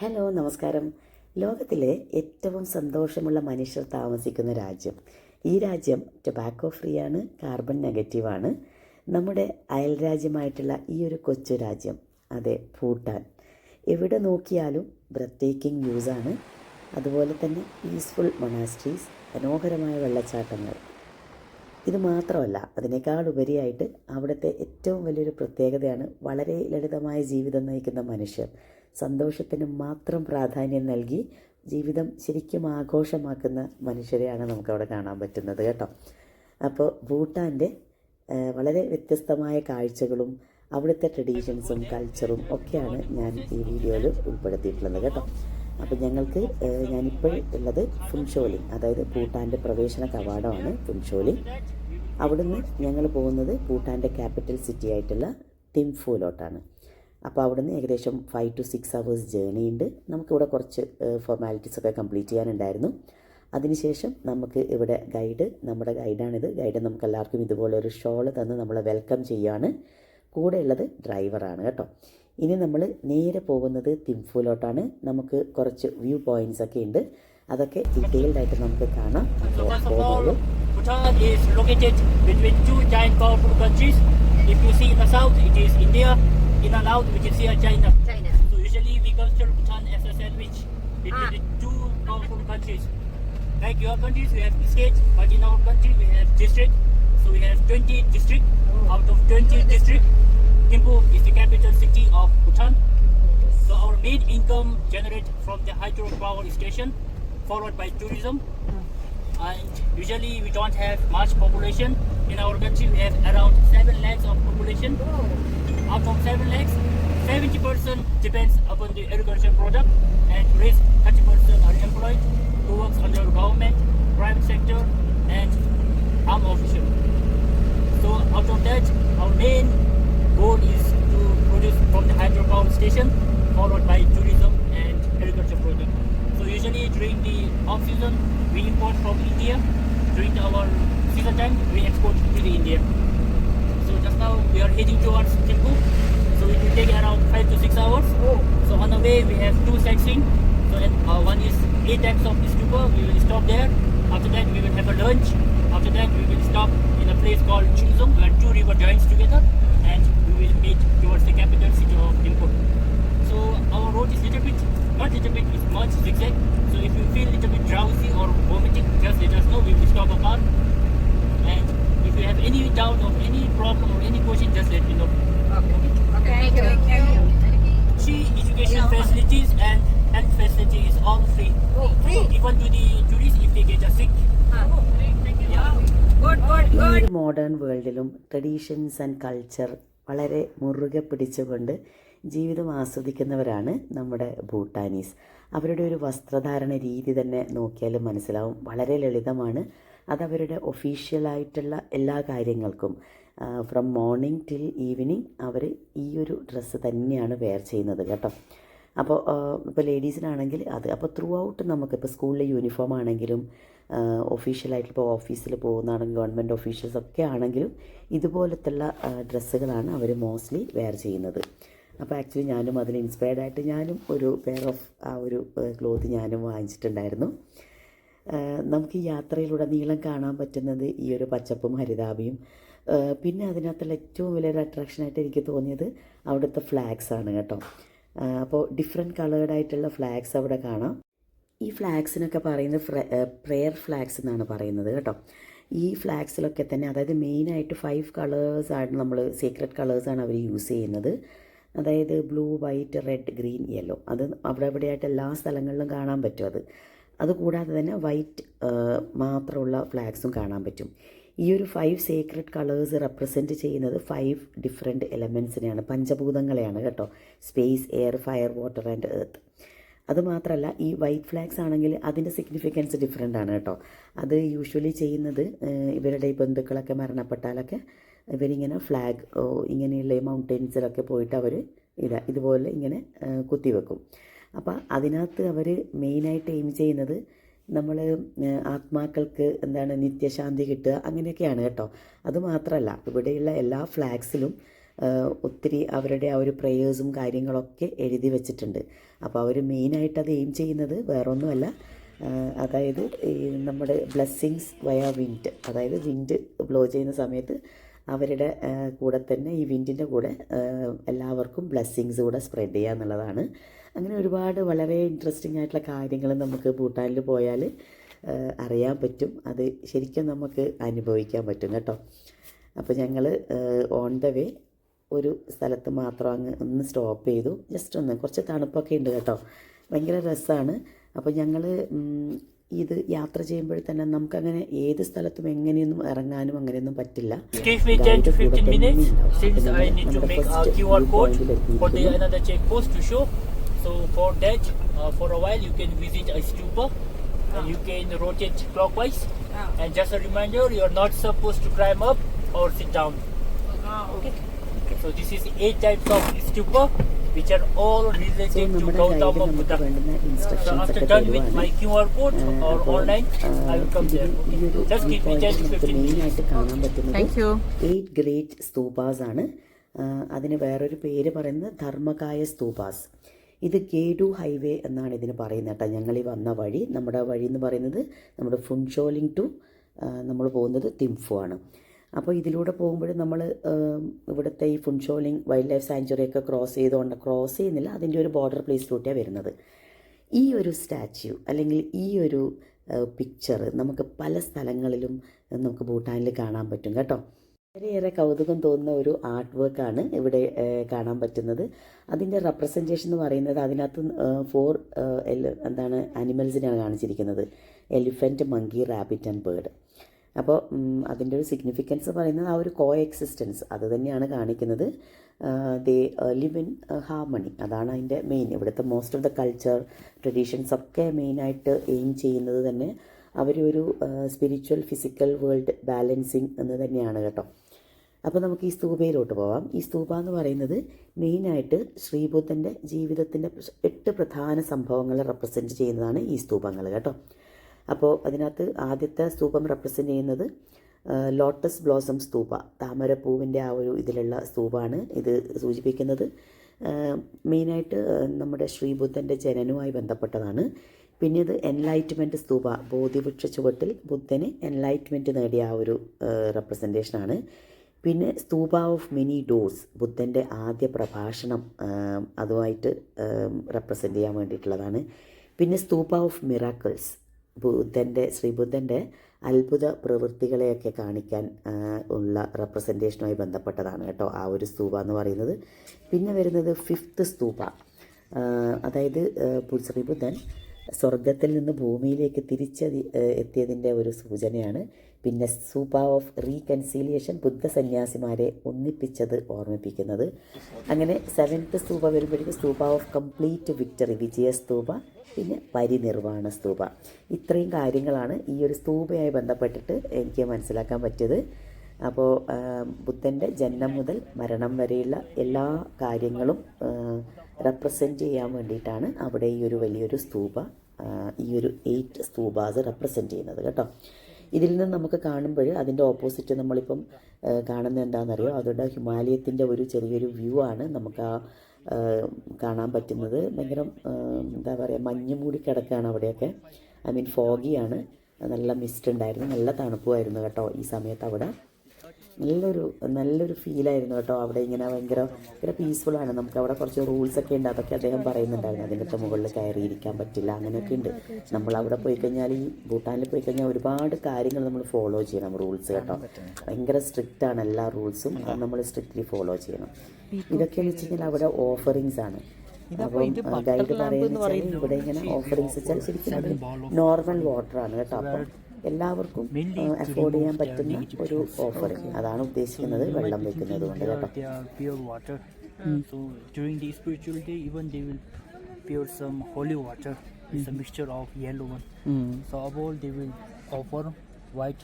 Hello നമസ്കാരം. ലോകത്തിലെ ഏറ്റവും സന്തോഷമുള്ള മനുഷ്യർ താമസിക്കുന്ന രാജ്യം. ഈ രാജ്യം ടൊബാക്കോ ഫ്രീ ആണ്, കാർബൺ നെഗറ്റീവാണ്. നമ്മുടെ അയൽ രാജ്യമായിട്ടുള്ള ഈ ഒരു കൊച്ചു രാജ്യം, അതെ, ഭൂട്ടാൻ. എവിടെ നോക്കിയാലും ബ്രെത്ത് ടേക്കിംഗ് വ്യൂസാണ്. അതുപോലെ തന്നെ പീസ്ഫുൾ മൊണാസ്ട്രീസ്, മനോഹരമായ വെള്ളച്ചാട്ടങ്ങൾ. ഇത് മാത്രമല്ല, അതിനേക്കാൾ ഉപരിയായിട്ട് അവിടുത്തെ ഏറ്റവും വലിയൊരു പ്രത്യേകതയാണ് വളരെ ലളിതമായ ജീവിതം നയിക്കുന്ന മനുഷ്യർ. സന്തോഷത്തിന് മാത്രം പ്രാധാന്യം നൽകി ജീവിതം ശരിക്കും ആഘോഷമാക്കുന്ന മനുഷ്യരെയാണ് നമുക്കവിടെ കാണാൻ പറ്റുന്നത് കേട്ടോ. അപ്പോൾ ഭൂട്ടാൻ്റെ വളരെ വ്യത്യസ്തമായ കാഴ്ചകളും അവിടുത്തെ ട്രഡീഷൻസും കൾച്ചറും ഒക്കെയാണ് ഞാൻ ഈ വീഡിയോയിൽ ഉൾപ്പെടുത്തിയിട്ടുള്ളത് കേട്ടോ. അപ്പോൾ ഞാനിപ്പോൾ ഉള്ളത് ഫുൻഷോലി, അതായത് ഭൂട്ടാൻ്റെ പ്രവേശന കവാടമാണ് ഫുൻഷോലി. അവിടുന്ന് ഞങ്ങൾ പോകുന്നത് ഭൂട്ടാൻ്റെ ക്യാപിറ്റൽ സിറ്റി ആയിട്ടുള്ള തിംഫുലോട്ടാണ്. അപ്പോൾ അവിടുന്ന് ഏകദേശം 5 to 6 hours ജേർണി ഉണ്ട്. നമുക്കിവിടെ കുറച്ച് ഫോർമാലിറ്റീസൊക്കെ കംപ്ലീറ്റ് ചെയ്യാനുണ്ടായിരുന്നു. അതിനുശേഷം നമുക്ക് ഇവിടെ നമ്മുടെ ഗൈഡാണിത്. ഗൈഡ് നമുക്ക് എല്ലാവർക്കും ഇതുപോലെ ഒരു ഷോള് തന്ന് നമ്മളെ വെൽക്കം ചെയ്യുകയാണ്. കൂടെ ഉള്ളത് ഡ്രൈവറാണ് കേട്ടോ. ഇനി നമ്മൾ നേരെ പോകുന്നത് തിംഫുലോട്ടാണ്. നമുക്ക് കുറച്ച് വ്യൂ പോയിൻറ്റ്സ് ഒക്കെ ഉണ്ട്, അതൊക്കെ ഡീറ്റെയിൽഡ് ആയിട്ട് നമുക്ക് കാണാം. Bhutan is located between two giant powerful countries. If you see in the south, it is India. In the north, we can see China. So usually we consider Bhutan as a sandwich between the two powerful countries. Like your countries, we have states, but in our country we have district. So we have 20 districts. Out of 20 districts, Thimphu is the capital city of Bhutan. So our main income generated from the hydropower station, followed by tourism. And usually we don't have much population. In our country we have around 7 lakhs of population. Out of 7 lakhs, 70% depends upon the agriculture product, and rest 30% are employed who works under government, private sector and armed official. So out of that, our main goal is to produce from the hydropower station, followed by tourism and agriculture product. So usually during the off season, we import from India. During our season time, we export to the India. So just now we are heading towards Thimphu. So it will take around 5 to 6 hours. So on the way we have two sightseeing. So one is 8 types of stupa. We will stop there. After that we will have a lunch. After that we will stop in a place called Chilzong, where two river joins together, and we will meet towards the capital city of Thimphu. So our road is not little bit, it's much zigzag. So if you feel little bit drowsy or vomiting, just let us know. We will stop a car. And if you have any doubt or any problem or any question, just let me know. Okay. Thank you. Free education facilities and health facilities all free. Free. Even to the tourists if they get sick. ഈ ഒരു modern വേൾഡിലും traditions and culture വളരെ മുറുകെ പിടിച്ചുകൊണ്ട് ജീവിതം ആസ്വദിക്കുന്നവരാണ് നമ്മുടെ Bhutanese. അവരുടെ ഒരു വസ്ത്രധാരണ രീതി തന്നെ നോക്കിയാലും മനസ്സിലാവും, വളരെ ലളിതമാണ്. അതവരുടെ ഒഫീഷ്യലായിട്ടുള്ള എല്ലാ കാര്യങ്ങൾക്കും ഫ്രം മോർണിംഗ് ടിൽ ഈവനിങ് അവർ ഈ ഒരു ഡ്രസ്സ് തന്നെയാണ് വെയർ ചെയ്യുന്നത് കേട്ടോ. അപ്പോൾ ഇപ്പോൾ ലേഡീസിനാണെങ്കിൽ അപ്പോൾ ത്രൂ ഔട്ട് നമുക്കിപ്പോൾ സ്കൂളിലെ യൂണിഫോം ആണെങ്കിലും ഒഫീഷ്യലായിട്ട് ഇപ്പോൾ ഓഫീസിൽ പോകുന്നതാണെങ്കിൽ ഗവൺമെൻറ് ഓഫീഷ്യൽസ് ഒക്കെ ആണെങ്കിലും ഇതുപോലത്തുള്ള ഡ്രസ്സുകളാണ് അവർ മോസ്റ്റ്ലി വെയർ ചെയ്യുന്നത്. അപ്പോൾ ആക്ച്വലി ഞാനും അതിൽ ഇൻസ്പയർഡ് ആയിട്ട് ഞാനും ഒരു പെയർ ഓഫ് ആ ഒരു ക്ലോത്ത് ഞാനും വാങ്ങിച്ചിട്ടുണ്ടായിരുന്നു. നമുക്ക് ഈ യാത്രയിലുടനീളം കാണാൻ പറ്റുന്നത് ഈ ഒരു പച്ചപ്പും ഹരിതാഭയും. പിന്നെ അതിനകത്തുള്ള ഏറ്റവും വലിയൊരു അട്രാക്ഷനായിട്ട് എനിക്ക് തോന്നിയത് അവിടുത്തെ ഫ്ലാഗ്സ് ആണ് കേട്ടോ. അപ്പോൾ ഡിഫറെൻറ്റ് കളേർഡായിട്ടുള്ള ഫ്ലാഗ്സ് അവിടെ കാണാം. ഈ ഫ്ലാഗ്സിനൊക്കെ പറയുന്നത് പ്രെയർ ഫ്ലാഗ്സ് എന്നാണ് പറയുന്നത് കേട്ടോ. ഈ ഫ്ലാഗ്സിലൊക്കെ തന്നെ, അതായത് മെയിനായിട്ട് 5 കളേഴ്സാണ് സീക്രട്ട് കളേഴ്സാണ് അവർ യൂസ് ചെയ്യുന്നത്. അതായത് blue, white, red, green, yellow. അത് അവിടെ എവിടെയായിട്ട് എല്ലാ സ്ഥലങ്ങളിലും കാണാൻ പറ്റും. അതുകൂടാതെ തന്നെ വൈറ്റ് മാത്രമുള്ള ഫ്ലാഗ്സും കാണാൻ പറ്റും. ഈ ഒരു 5 സീക്രട്ട് കളേഴ്സ് റെപ്രസെൻറ്റ് ചെയ്യുന്നത് 5 ഡിഫറെൻറ്റ് എലമെൻസിനെയാണ്, പഞ്ചഭൂതങ്ങളെയാണ് കേട്ടോ. Space, air, fire, water and earth. അതുമാത്രമല്ല, ഈ വൈറ്റ് ഫ്ലാഗ്സ് ആണെങ്കിൽ അതിൻ്റെ സിഗ്നിഫിക്കൻസ് ഡിഫറെൻ്റ് ആണ് കേട്ടോ. അത് യൂഷ്വലി ചെയ്യുന്നത് ഇവരുടെ ഈ ബന്ധുക്കളൊക്കെ മരണപ്പെട്ടാലൊക്കെ ഇവരിങ്ങനെ ഫ്ലാഗ് ഇങ്ങനെയുള്ള മൗണ്ടെയ്ൻസിലൊക്കെ പോയിട്ട് അവർ ഇതുപോലെ ഇങ്ങനെ കുത്തിവെക്കും. അപ്പോൾ അതിനകത്ത് അവർ മെയിനായിട്ട് എയിം ചെയ്യുന്നത് നമ്മൾ ആത്മാക്കൾക്ക് നിത്യശാന്തി കിട്ടുക, അങ്ങനെയൊക്കെയാണ് കേട്ടോ. അതുമാത്രമല്ല, ഇവിടെയുള്ള എല്ലാ ഫ്ലാഗ്സിലും ഒത്തിരി അവരുടെ ആ ഒരു പ്രേയേഴ്സും കാര്യങ്ങളൊക്കെ എഴുതി വെച്ചിട്ടുണ്ട്. അപ്പോൾ അവർ മെയിനായിട്ട് അത് എയിം ചെയ്യുന്നത് വേറൊന്നുമല്ല, അതായത് ഈ നമ്മുടെ ബ്ലെസ്സിങ്സ് വയ വിൻഡ്, അതായത് വിൻഡ് ബ്ലോ ചെയ്യുന്ന സമയത്ത് അവരുടെ കൂടെ തന്നെ ഈ വിൻഡിൻ്റെ കൂടെ എല്ലാവർക്കും ബ്ലെസ്സിങ്സ് കൂടെ സ്പ്രെഡ് ചെയ്യുക എന്നുള്ളതാണ്. അങ്ങനെ ഒരുപാട് വളരെ ഇൻട്രസ്റ്റിംഗ് ആയിട്ടുള്ള കാര്യങ്ങൾ നമുക്ക് ഭൂട്ടാനിൽ പോയാൽ അറിയാൻ പറ്റും. അത് ശരിക്കും നമുക്ക് അനുഭവിക്കാൻ പറ്റും കേട്ടോ. അപ്പോൾ ഞങ്ങൾ ഓൺ ദ വേ ഒരു സ്ഥലത്ത് മാത്രം ഒന്ന് സ്റ്റോപ്പ് ചെയ്തു. ജസ്റ്റ് ഒന്ന് കുറച്ച് തണുപ്പൊക്കെ ഉണ്ട് കേട്ടോ, ഭയങ്കര രസമാണ്. അപ്പോൾ ഞങ്ങൾ ഇത് യാത്ര ചെയ്യുമ്പോൾ തന്നെ നമുക്കങ്ങനെ ഏത് സ്ഥലത്തും എങ്ങനെയൊന്നും ഇറങ്ങാനും അങ്ങനെയൊന്നും പറ്റില്ല. Give me 10 to 15 minutes since I need to make a QR code for the another checkpost to show. So for that, for a while you can visit a stupa and you can rotate clockwise. And just a reminder, you are not supposed to climb up or sit down. Okay. So this is 8 types of stupa which are all related to Gautama Buddha. So after done with my QR code or online, I will come there. Okay. Just give me 10 to 15 minutes. മെയിനായിട്ട് കാണാൻ പറ്റുന്നത് Thank you. 8 great സ്തൂപാസ് ആണ്. അതിന് വേറൊരു പേര് പറയുന്നത് ധർമ്മകായ സ്തൂപാസ്. ഇത് ഗേഡു highway എന്നാണ് ഇതിന് പറയുന്നത് കേട്ടോ. ഞങ്ങൾ ഈ വന്ന വഴി, നമ്മുടെ വഴി എന്ന് പറയുന്നത് നമ്മുടെ ഫുൻഷോലിംഗ് ടു നമ്മൾ പോകുന്നത് തിംഫു ആണ്. അപ്പോൾ ഇതിലൂടെ പോകുമ്പോൾ നമ്മൾ ഇവിടുത്തെ ഈ ഫുൻഷോലിംഗ് വൈൽഡ് ലൈഫ് സാങ്ച്വറിയൊക്കെ ക്രോസ് ചെയ്യുന്നില്ല, അതിൻ്റെ ഒരു ബോർഡർ പ്ലേസിലൂട്ടിയാണ് വരുന്നത്. ഈ ഒരു സ്റ്റാച്യു അല്ലെങ്കിൽ ഈ ഒരു പിക്ചർ നമുക്ക് പല സ്ഥലങ്ങളിലും നമുക്ക് ഭൂട്ടാനിൽ കാണാൻ പറ്റും കേട്ടോ. വളരെയേറെ കൗതുകം തോന്നുന്ന ഒരു ആർട്ട് വർക്കാണ് ഇവിടെ കാണാൻ പറ്റുന്നത്. അതിൻ്റെ റെപ്രസെൻറ്റേഷൻ എന്ന് പറയുന്നത് അതിനകത്ത് 4 ആനിമൽസിനെയാണ് കാണിച്ചിരിക്കുന്നത്: elephant, monkey, rabbit and bird. അപ്പോൾ അതിൻ്റെ ഒരു സിഗ്നിഫിക്കൻസ് പറയുന്നത് ആ ഒരു കോ എക്സിസ്റ്റൻസ് അത് തന്നെയാണ് കാണിക്കുന്നത്. ദേ ലിവ് ഇൻ ഹാർമണി, അതാണ് അതിൻ്റെ മെയിൻ. ഇവിടുത്തെ most of the culture traditions ഒക്കെ മെയിനായിട്ട് എയിം ചെയ്യുന്നത് തന്നെ അവരൊരു സ്പിരിച്വൽ ഫിസിക്കൽ വേൾഡ് ബാലൻസിങ് എന്ന് തന്നെയാണ് കേട്ടോ. അപ്പോൾ നമുക്ക് ഈ സ്തൂപയിലോട്ട് പോവാം. ഈ സ്തൂപ എന്ന് പറയുന്നത് മെയിനായിട്ട് ശ്രീബുദ്ധൻ്റെ ജീവിതത്തിൻ്റെ 8 പ്രധാന സംഭവങ്ങളെ റെപ്രസെൻറ്റ് ചെയ്യുന്നതാണ് ഈ സ്തൂപങ്ങൾ കേട്ടോ. അപ്പോൾ അതിനകത്ത് ആദ്യത്തെ സ്തൂപം റെപ്രസെൻറ്റ് ചെയ്യുന്നത് ലോട്ടസ് ബ്ലോസം സ്തൂപ, താമരപ്പൂവിൻ്റെ ആ ഒരു ഇതിലുള്ള സ്തൂപമാണ് ഇത് സൂചിപ്പിക്കുന്നത്. മെയിനായിട്ട് നമ്മുടെ ശ്രീബുദ്ധൻ്റെ ജനനവുമായി ബന്ധപ്പെട്ടതാണ്. പിന്നെ ഇത് എൻലൈറ്റ്മെൻറ്റ് സ്തൂപ, ബോധിവൃക്ഷ ചുവട്ടിൽ ബുദ്ധന് എൻലൈറ്റ്മെൻറ്റ് നേടിയ ആ ഒരു റെപ്രസെൻറ്റേഷനാണ്. പിന്നെ സ്തൂപ ഓഫ് മെനി ഡോർസ്, ബുദ്ധൻ്റെ ആദ്യ പ്രഭാഷണം അതുമായിട്ട് റെപ്രസെൻ്റ് ചെയ്യാൻ വേണ്ടിയിട്ടുള്ളതാണ്. പിന്നെ സ്തൂപ ഓഫ് മിറാക്കിൾസ്, ശ്രീബുദ്ധൻ്റെ അത്ഭുത പ്രവൃത്തികളെയൊക്കെ കാണിക്കാൻ ഉള്ള റെപ്രസെൻറ്റേഷനുമായി ബന്ധപ്പെട്ടതാണ് കേട്ടോ ആ ഒരു സ്തൂപ എന്ന് പറയുന്നത്. പിന്നെ വരുന്നത് 5th സ്തൂപ, അതായത് ശ്രീബുദ്ധൻ സ്വർഗത്തിൽ നിന്ന് ഭൂമിയിലേക്ക് എത്തിയതിൻ്റെ ഒരു സൂചനയാണ്. പിന്നെ സ്തൂപ ഓഫ് റീകൺസീലിയേഷൻ, ബുദ്ധ സന്യാസിമാരെ ഒന്നിപ്പിച്ചത് ഓർമ്മിപ്പിക്കുന്നത്. അങ്ങനെ 7th സ്തൂപ വരുമ്പോഴേക്കും സ്തൂപ ഓഫ് കംപ്ലീറ്റ് വിക്ടറി, വിജയസ്തൂപ, പിന്നെ പരിനിർവാണ സ്തൂപ. ഇത്രയും കാര്യങ്ങളാണ് ഈ ഒരു സ്തൂപയായി ബന്ധപ്പെട്ടിട്ട് എനിക്ക് മനസ്സിലാക്കാൻ പറ്റിയത്. അപ്പോൾ ബുദ്ധൻ്റെ ജനനം മുതൽ മരണം വരെയുള്ള എല്ലാ കാര്യങ്ങളും റെപ്രസെൻറ്റ് ചെയ്യാൻ വേണ്ടിയിട്ടാണ് അവിടെ ഈ ഒരു വലിയൊരു സ്തൂപ, ഈ ഒരു 8 സ്തൂപാസ് റെപ്രസെൻറ്റ് ചെയ്യുന്നത് കേട്ടോ. ഇതിൽ നിന്ന് നമുക്ക് കാണുമ്പോൾ അതിൻ്റെ ഓപ്പോസിറ്റ് നമ്മളിപ്പം കാണുന്നത് എന്താണെന്നറിയോ, അതുകൊണ്ട് ഹിമാലയത്തിൻ്റെ ഒരു ചെറിയൊരു വ്യൂ ആണ് നമുക്ക് ആ കാണാൻ പറ്റുന്നത്. ഭയങ്കര എന്താ പറയുക, മഞ്ഞ് മൂടി കിടക്കുകയാണ് അവിടെയൊക്കെ. ഐ മീൻ ഫോഗിയാണ്, നല്ല മിസ്റ്റ് ഉണ്ടായിരുന്നു, നല്ല തണുപ്പുമായിരുന്നു കേട്ടോ ഈ സമയത്ത് അവിടെ. നല്ലൊരു ഫീലായിരുന്നു കേട്ടോ അവിടെ. ഇങ്ങനെ ഭയങ്കര പീസ്ഫുള്ളാണ്. നമുക്ക് അവിടെ കുറച്ച് റൂൾസൊക്കെ ഉണ്ട്, അതൊക്കെ അദ്ദേഹം പറയുന്നുണ്ടായിരുന്നു. അതിൻ്റെ മുകളിൽ കയറിയിരിക്കാൻ പറ്റില്ല, അങ്ങനെയൊക്കെ ഉണ്ട്. നമ്മൾ അവിടെ പോയി കഴിഞ്ഞാൽ, ഈ ഭൂട്ടാനിൽ പോയി കഴിഞ്ഞാൽ ഒരുപാട് കാര്യങ്ങൾ നമ്മൾ ഫോളോ ചെയ്യണം, റൂൾസ് കേട്ടോ. ഭയങ്കര സ്ട്രിക്റ്റ് ആണ് എല്ലാ റൂൾസും, അത് നമ്മൾ സ്ട്രിക്റ്റ്ലി ഫോളോ ചെയ്യണം. ഇതൊക്കെയെന്ന് വെച്ച് കഴിഞ്ഞാൽ അവിടെ ഓഫറിങ്സ് ആണ്. അപ്പം ഗൈഡ് പറയുന്നത് ഇവിടെ ഇങ്ങനെ ഓഫറിങ്സ് വെച്ചാൽ ശരിക്കും അത് നോർമൽ വാട്ടറാണ് കേട്ടോ. അപ്പം എല്ലാവർക്കും അഫോർഡ് ചെയ്യാൻ പറ്റുന്ന ഒരു ഓഫറിങ്, അതാണ് ഉദ്ദേശിക്കുന്നത് വെള്ളം വെക്കുന്നത് കൊണ്ട് കേട്ടോ. So during the spiritual day, even they will pour some holy water. It's a mixture of yellow one. So above they will offer white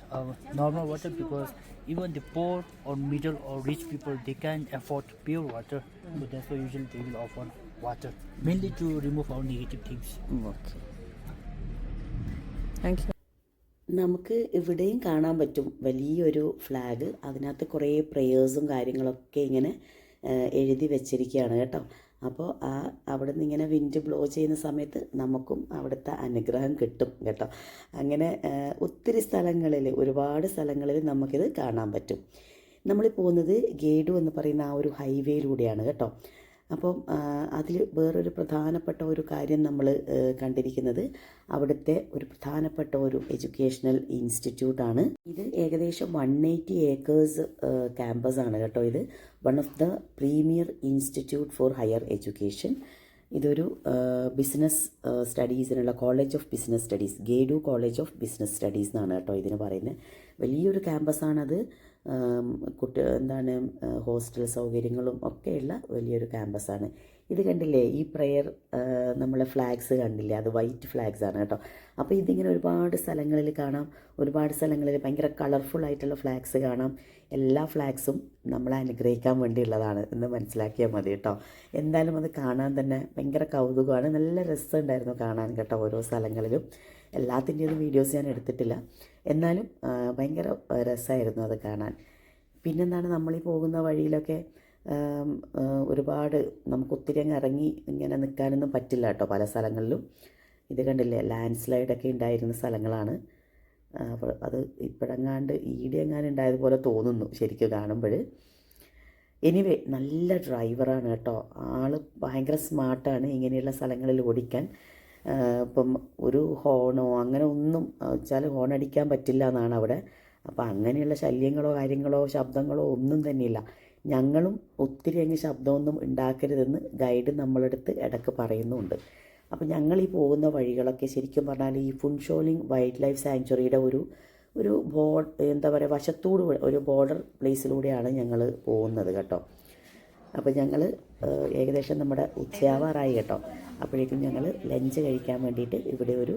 normal water, because even the poor or middle or rich people, they can't afford pure water. So that's why usually they will offer water, mainly to remove our negative things. Okay. Thank you. നമുക്ക് ഇവിടെയും കാണാൻ പറ്റും വലിയൊരു flag. അതിനകത്ത് കുറേ പ്രേയേഴ്സും കാര്യങ്ങളൊക്കെ ഇങ്ങനെ എഴുതി വെച്ചിരിക്കുകയാണ് കേട്ടോ. അപ്പോൾ അവിടെ നിന്ന് ഇങ്ങനെ വിൻഡ് ബ്ലോ ചെയ്യുന്ന സമയത്ത് നമുക്കും അവിടുത്തെ അനുഗ്രഹം കിട്ടും കേട്ടോ. അങ്ങനെ ഒത്തിരി സ്ഥലങ്ങളിൽ, ഒരുപാട് സ്ഥലങ്ങളിൽ നമുക്കിത് കാണാൻ പറ്റും. നമ്മൾ പോകുന്നത് ഗേഡു എന്ന് പറയുന്ന ആ ഒരു ഹൈവേയിലൂടെയാണ് കേട്ടോ. അപ്പം അതിൽ വേറൊരു പ്രധാനപ്പെട്ട ഒരു കാര്യം നമ്മൾ കണ്ടിരിക്കുന്നത് അവിടുത്തെ ഒരു പ്രധാനപ്പെട്ട ഒരു എഡ്യൂക്കേഷണൽ ഇൻസ്റ്റിറ്റ്യൂട്ടാണ്. ഇത് ഏകദേശം 180 ഏക്കേഴ്സ് ക്യാമ്പസാണ് കേട്ടോ. ഇത് one of the premier institute for higher education. ഇതൊരു ബിസിനസ് സ്റ്റഡീസിനുള്ള കോളേജ് ഓഫ് ബിസിനസ് സ്റ്റഡീസ്, ഗേഡു കോളേജ് ഓഫ് ബിസിനസ് സ്റ്റഡീസ് എന്നാണ് കേട്ടോ ഇതിന് പറയുന്നത്. വലിയൊരു ക്യാമ്പസാണത്. ഹോസ്റ്റൽ സൗകര്യങ്ങളും ഒക്കെയുള്ള വലിയൊരു ക്യാമ്പസാണ്. ഇത് കണ്ടില്ലേ, ഈ പ്രെയർ നമ്മളെ ഫ്ലാഗ്സ് കണ്ടില്ലേ, അത് വൈറ്റ് ഫ്ലാഗ്സ് ആണ് കേട്ടോ. അപ്പോൾ ഇതിങ്ങനെ ഒരുപാട് സ്ഥലങ്ങളിൽ കാണാം. ഒരുപാട് സ്ഥലങ്ങളിൽ ഭയങ്കര കളർഫുൾ ആയിട്ടുള്ള ഫ്ലാഗ്സ് കാണാം. എല്ലാ ഫ്ലാഗ്സും നമ്മളെ അനുഗ്രഹിക്കാൻ വേണ്ടിയുള്ളതാണ് എന്ന് മനസ്സിലാക്കിയാൽ മതി കേട്ടോ. എന്തായാലും അത് കാണാൻ തന്നെ ഭയങ്കര കൗതുകമാണ്. നല്ല രസമുണ്ടായിരുന്നു കാണാൻ കേട്ടോ. ഓരോ സ്ഥലങ്ങളിലും എല്ലാത്തിൻ്റെയൊന്നും വീഡിയോസ് ഞാൻ എടുത്തിട്ടില്ല, എന്നാലും ഭയങ്കര രസമായിരുന്നു അത് കാണാൻ. പിന്നെന്താണ്, നമ്മളീ പോകുന്ന വഴിയിലൊക്കെ ഒരുപാട് നമുക്ക് ഒത്തിരി അങ്ങ് ഇറങ്ങി ഇങ്ങനെ നിൽക്കാനൊന്നും പറ്റില്ല കേട്ടോ പല സ്ഥലങ്ങളിലും. ഇത് കണ്ടില്ലേ, ലാൻഡ് സ്ലൈഡൊക്കെ ഉണ്ടായിരുന്ന സ്ഥലങ്ങളാണ്. അപ്പോൾ അത് ഇപ്പോഴെങ്ങാണ്ട് ഈടെങ്ങാണ്ട് ഉണ്ടായതുപോലെ തോന്നുന്നു ശരിക്കും കാണുമ്പോൾ. എനിവേ നല്ല ഡ്രൈവറാണ് കേട്ടോ. ആൾ ഭയങ്കര സ്മാർട്ടാണ് ഇങ്ങനെയുള്ള സ്ഥലങ്ങളിൽ ഓടിക്കാൻ. ഇപ്പം ഒരു ഹോണോ അങ്ങനെ ഒന്നും വെച്ചാൽ ഹോൺ അടിക്കാൻ പറ്റില്ല എന്നാണ് അവിടെ. അപ്പോൾ അങ്ങനെയുള്ള ശല്യങ്ങളോ കാര്യങ്ങളോ ശബ്ദങ്ങളോ ഒന്നും തന്നെയില്ല. ഞങ്ങളും ഒത്തിരി അങ്ങ് ശബ്ദമൊന്നും ഉണ്ടാക്കരുതെന്ന് ഗൈഡ് നമ്മളെടുത്ത് ഇടയ്ക്ക് പറയുന്നുമുണ്ട്. അപ്പോൾ ഞങ്ങൾ ഈ പോകുന്ന വഴികളൊക്കെ ശരിക്കും പറഞ്ഞാൽ ഈ ഫുൻഷോലിംഗ് വൈൽഡ് ലൈഫ് സാങ്ച്വറിയുടെ ഒരു വശത്തോട് ഒരു ബോർഡർ പ്ലേസിലൂടെയാണ് ഞങ്ങൾ പോകുന്നത് കേട്ടോ. അപ്പോൾ ഞങ്ങൾ ഏകദേശം നമ്മുടെ ഉച്ചയാവാറായി കേട്ടോ. അപ്പോഴേക്കും ഞങ്ങൾ ലഞ്ച് കഴിക്കാൻ വേണ്ടിയിട്ട് ഇവിടെ ഒരു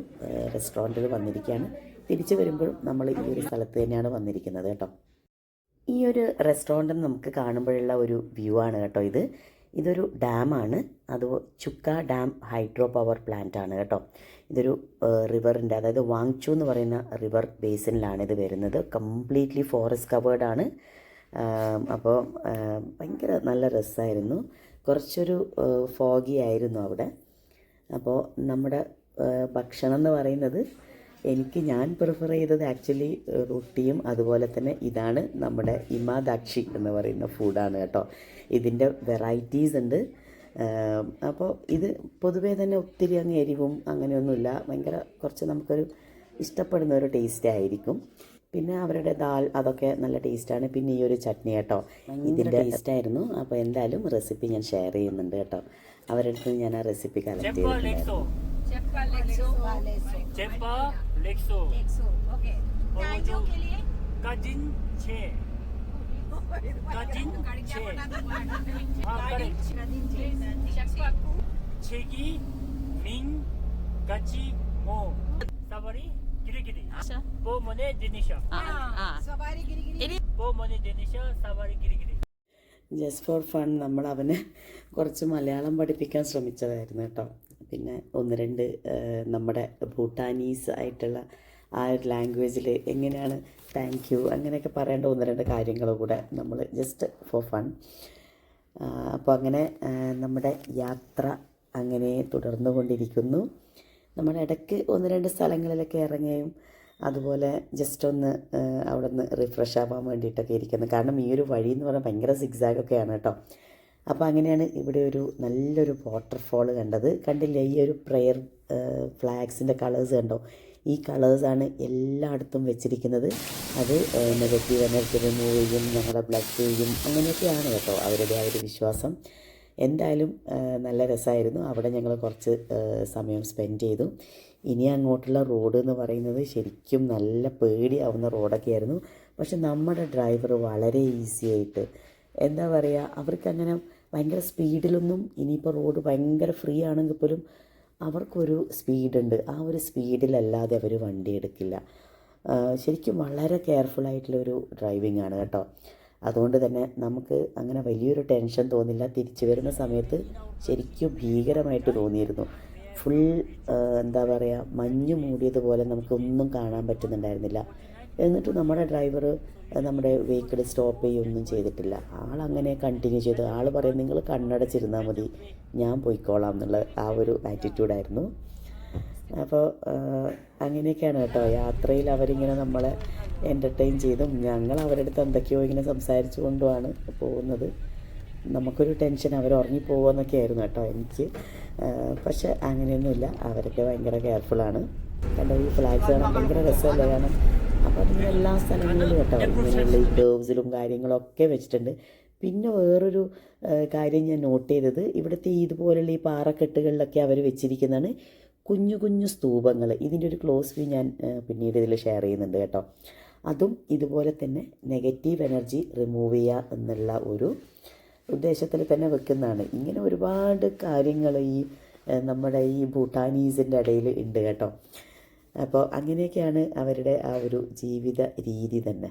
റെസ്റ്റോറൻറ്റിൽ വന്നിരിക്കുകയാണ്. തിരിച്ചു വരുമ്പോഴും നമ്മൾ ഈ ഒരു സ്ഥലത്ത് തന്നെയാണ് വന്നിരിക്കുന്നത് കേട്ടോ. ഈ ഒരു റെസ്റ്റോറൻറ്റ് നമുക്ക് കാണുമ്പോഴുള്ള ഒരു വ്യൂ ആണ് കേട്ടോ ഇത്. ഇതൊരു ഡാമാണ്. അത് chukka dam hydro power plant ആണ് കേട്ടോ. ഇതൊരു റിവറിൻ്റെ, അതായത് വാങ്ചു എന്ന് പറയുന്ന റിവർ ബേസിനിലാണ് ഇത് വരുന്നത്. കംപ്ലീറ്റ്ലി ഫോറസ്റ്റ് കവേർഡ് ആണ്. അപ്പോൾ ഭയങ്കര നല്ല രസമായിരുന്നു. കുറച്ചൊരു ഫോഗി ആയിരുന്നു അവിടെ. അപ്പോൾ നമ്മുടെ ഭക്ഷണം എന്ന് പറയുന്നത് ഞാൻ പ്രിഫർ ചെയ്തത് ആക്ച്വലി റൊട്ടിയും അതുപോലെ തന്നെ ഇതാണ് നമ്മുടെ ഇമാദാക്ഷി എന്ന് പറയുന്ന ഫുഡാണ് കേട്ടോ. ഇതിൻ്റെ വെറൈറ്റീസ് ഉണ്ട്. അപ്പോൾ ഇത് പൊതുവേ തന്നെ ഒത്തിരി അങ്ങ് എരിവും അങ്ങനെയൊന്നുമില്ല. ഭയങ്കര കുറച്ച് നമുക്കൊരു ഇഷ്ടപ്പെടുന്ന ഒരു ടേസ്റ്റ് ആയിരിക്കും. പിന്നെ അവരുടെ ദാൽ അതൊക്കെ നല്ല ടേസ്റ്റാണ്. പിന്നെ ഈ ഒരു ചട്നി കേട്ടോ, ഇതിൻ്റെ ടേസ്റ്റായിരുന്നു. അപ്പോൾ എന്തായാലും റെസിപ്പി ഞാൻ ഷെയർ ചെയ്യുന്നുണ്ട് കേട്ടോ. അവരുടെ അടുത്ത് ഞാൻ ആ റെസിപ്പി കളക്ട് ചെയ്തിട്ടുണ്ടായിരുന്നു. Okay. Tanjo के लिए Kajin Che. Chegi Ming Gachi Mo. Sabari Giri Giri. Po Mone Denisha. सवारी गिरी Po Mone Denisha Sabari Giri Giri. Just for fun നമ്മൾ അവനെ കുറച്ച് മലയാളം പഠിപ്പിക്കാൻ ശ്രമിച്ചതായിരുന്നു കേട്ടോ. പിന്നെ ഒന്ന് രണ്ട് നമ്മുടെ ഭൂട്ടാനീസ് ആയിട്ടുള്ള ആ ഒരു ലാംഗ്വേജിൽ എങ്ങനെയാണ് താങ്ക് യു അങ്ങനെയൊക്കെ പറയേണ്ട ഒന്ന് രണ്ട് കാര്യങ്ങൾ കൂടെ നമ്മൾ ജസ്റ്റ് ഫോർ ഫൺ. അപ്പോൾ അങ്ങനെ നമ്മുടെ യാത്ര അങ്ങനെ തുടർന്നു കൊണ്ടിരിക്കുന്നു. നമ്മുടെ ഇടയ്ക്ക് ഒന്ന് രണ്ട് സ്ഥലങ്ങളിലൊക്കെ ഇറങ്ങുകയും അതുപോലെ ജസ്റ്റ് ഒന്ന് അവിടെ നിന്ന് റിഫ്രഷ് ആവാൻ വേണ്ടിയിട്ടൊക്കെ ഇരിക്കുന്നു. കാരണം ഈ ഒരു വഴി എന്ന് പറഞ്ഞാൽ ഭയങ്കര സിഗ്സാഗൊക്കെയാണ് കേട്ടോ. അപ്പോൾ അങ്ങനെയാണ് ഇവിടെ ഒരു നല്ലൊരു വാട്ടർഫോൾ കണ്ടത്. കണ്ടില്ലേ, ഈ ഒരു പ്രെയർ ഫ്ലാഗ്സിൻ്റെ കളേഴ്സ് കണ്ടോ? ഈ കളേഴ്സാണ് എല്ലായിടത്തും വെച്ചിരിക്കുന്നത്. അത് നെഗറ്റീവ് എനർജി റിമൂവ് ചെയ്യും, ഞങ്ങളുടെ ബ്ലഡ് ചെയ്യും, അങ്ങനെയൊക്കെയാണ് കേട്ടോ അവരുടെ ആ ഒരു വിശ്വാസം. എന്തായാലും നല്ല രസമായിരുന്നു. അവിടെ ഞങ്ങൾ കുറച്ച് സമയം സ്പെൻഡ് ചെയ്തു. ഇനി അങ്ങോട്ടുള്ള റോഡ് എന്ന് പറയുന്നത് ശരിക്കും നല്ല പേടിയാവുന്ന റോഡൊക്കെ ആയിരുന്നു. പക്ഷെ നമ്മുടെ ഡ്രൈവർ വളരെ ഈസി ആയിട്ട് എന്താ പറയുക, അവർക്കങ്ങനെ ഭയങ്കര സ്പീഡിലൊന്നും, ഇനിയിപ്പോൾ റോഡ് ഭയങ്കര ഫ്രീ ആണെങ്കിൽ പോലും അവർക്കൊരു സ്പീഡുണ്ട്. ആ ഒരു സ്പീഡിലല്ലാതെ അവർ വണ്ടി എടുക്കില്ല. ശരിക്കും വളരെ കെയർഫുള്ളായിട്ടുള്ളൊരു ഡ്രൈവിംഗ് ആണ് കേട്ടോ. അതുകൊണ്ട് തന്നെ നമുക്ക് അങ്ങനെ വലിയൊരു ടെൻഷൻ തോന്നില്ല. തിരിച്ചു വരുന്ന സമയത്ത് ശരിക്കും ഭീകരമായിട്ട് തോന്നിയിരുന്നു. ഫുൾ എന്താ പറയുക, മഞ്ഞ് മൂടിയതുപോലെ നമുക്കൊന്നും കാണാൻ പറ്റുന്നുണ്ടായിരുന്നില്ല. എന്നിട്ട് നമ്മുടെ ഡ്രൈവർ നമ്മുടെ വെഹിക്കിൾ സ്റ്റോപ്പ് ചെയ്യുകയൊന്നും ചെയ്തിട്ടില്ല. ആളങ്ങനെ കണ്ടിന്യൂ ചെയ്ത് ആൾ പറയും നിങ്ങൾ കണ്ണടച്ചിരുന്നാൽ മതി, ഞാൻ പോയിക്കോളാം എന്നുള്ള ആ ഒരു ആറ്റിറ്റ്യൂഡായിരുന്നു. അപ്പോൾ അങ്ങനെയൊക്കെയാണ് കേട്ടോ യാത്രയിൽ അവരിങ്ങനെ നമ്മളെ എൻ്റർടൈൻ ചെയ്തും ഞങ്ങൾ അവരുടെ അടുത്ത് എന്തൊക്കെയോ ഇങ്ങനെ സംസാരിച്ചു കൊണ്ടുമാണ് പോകുന്നത്. നമുക്കൊരു ടെൻഷൻ അവർ ഉറങ്ങിപ്പോകുമെന്നൊക്കെ ആയിരുന്നു കേട്ടോ എനിക്ക്. പക്ഷെ അങ്ങനെയൊന്നുമില്ല, അവരൊക്കെ ഭയങ്കര കെയർഫുള്ളാണ്. കണ്ടോ ഈ ഫ്ലാഗ്സ് കാണാൻ ഭയങ്കര രസമല്ലേ കാണാൻ. അപ്പോൾ അതിന് എല്ലാ സ്ഥലങ്ങളിലും കേട്ടോ ഇങ്ങനെയുള്ള ഈ കേവ്സിലും കാര്യങ്ങളൊക്കെ വെച്ചിട്ടുണ്ട്. പിന്നെ വേറൊരു കാര്യം ഞാൻ നോട്ട് ചെയ്തത്, ഇവിടുത്തെ ഇതുപോലുള്ള ഈ പാറക്കെട്ടുകളിലൊക്കെ അവർ വെച്ചിരിക്കുന്നതാണ് കുഞ്ഞു കുഞ്ഞു സ്തൂപങ്ങൾ. ഇതിൻ്റെ ഒരു ക്ലോസ് വ്യൂ ഞാൻ പിന്നീട് ഇതിൽ ഷെയർ ചെയ്യുന്നുണ്ട് കേട്ടോ. അതും ഇതുപോലെ തന്നെ നെഗറ്റീവ് എനർജി റിമൂവ് ചെയ്യുക എന്നുള്ള ഒരു ഉദ്ദേശത്തിൽ തന്നെ വെക്കുന്നതാണ്. ഇങ്ങനെ ഒരുപാട് കാര്യങ്ങൾ ഈ നമ്മുടെ ഈ ഭൂട്ടാനീസിൻ്റെ ഇടയിൽ ഉണ്ട് കേട്ടോ. അപ്പോൾ അങ്ങനെയൊക്കെയാണ് അവരുടെ ആ ഒരു ജീവിത രീതി തന്നെ.